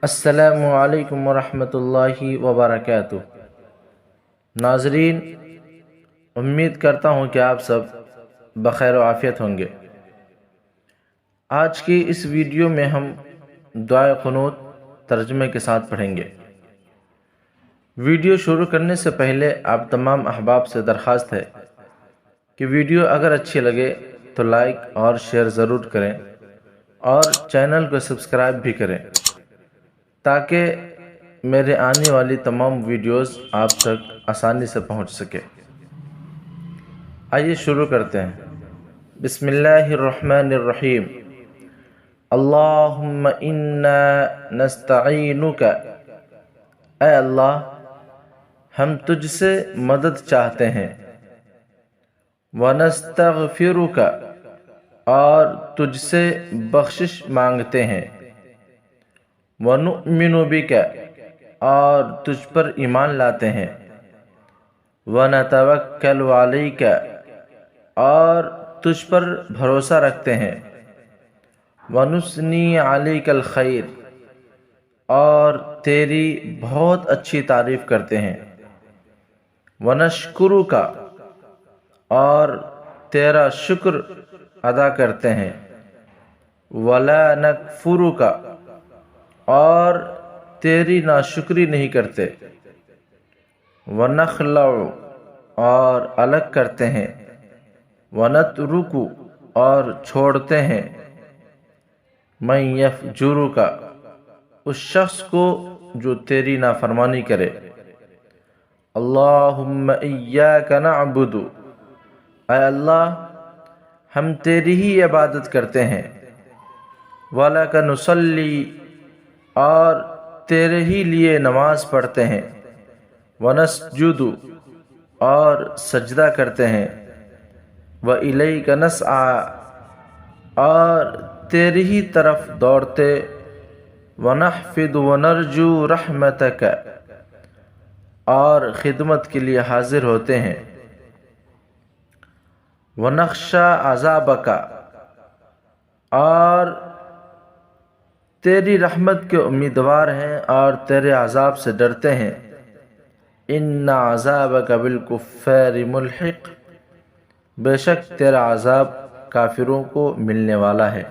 السلام علیکم ورحمۃ اللہ وبرکاتہ۔ ناظرین، امید کرتا ہوں کہ آپ سب بخیر و عافیت ہوں گے۔ آج کی اس ویڈیو میں ہم دعائے قنوت ترجمے کے ساتھ پڑھیں گے۔ ویڈیو شروع کرنے سے پہلے آپ تمام احباب سے درخواست ہے کہ ویڈیو اگر اچھی لگے تو لائک اور شیئر ضرور کریں اور چینل کو سبسکرائب بھی کریں تاکہ میرے آنے والی تمام ویڈیوز آپ تک آسانی سے پہنچ سکے۔ آئیے شروع کرتے ہیں۔ بسم اللہ الرحمن الرحیم۔ اللہم انا نستعینک، اے اللہ ہم تجھ سے مدد چاہتے ہیں۔ ونستغفرک، اور تجھ سے بخشش مانگتے ہیں۔ وَنُؤْمِنُ بِكَ، اور تجھ پر ایمان لاتے ہیں۔ وَنَتَوَكَّلُ عَلَيْكَ، اور تجھ پر بھروسہ رکھتے ہیں۔ وَنُثْنِي عَلَيْكَ الْخَيْرَ، اور تیری بہت اچھی تعریف کرتے ہیں۔ وَنَشْكُرُكَ، اور تیرا شکر ادا کرتے ہیں۔ وَلَا نَكْفُرُكَ، اور تیری ناشکری نہیں کرتے۔ وَنَخْلَعُ، اور الگ کرتے ہیں۔ وَنَتْرُكُ، اور چھوڑتے ہیں۔ مَن يَفْجُرُكَ، اس شخص کو جو تیری نافرمانی کرے۔ اللہم ایاک نعبد، اے اللہ ہم تیری ہی عبادت کرتے ہیں۔ وَلَکَ نُصَلِّی، اور تیرے ہی لیے نماز پڑھتے ہیں۔ وَنَسْجُدُ، اور سجدہ کرتے ہیں۔ وَإِلَيْكَ نَسْعَىٰ، اور تیری ہی طرف دوڑتے۔ وَنَحْفِدُ وَنَرْجُو رَحْمَتَكَ، اور خدمت کے لیے حاضر ہوتے ہیں۔ وَنَخْشَىٰ عَذَابَكَ، اور تیری رحمت کے امیدوار ہیں اور تیرے عذاب سے ڈرتے ہیں۔ إِنَّ عَذَابَكَ بِالْكُفَّارِ مُلْحِقٌ، بے شک تیرا عذاب کافروں کو ملنے والا ہے۔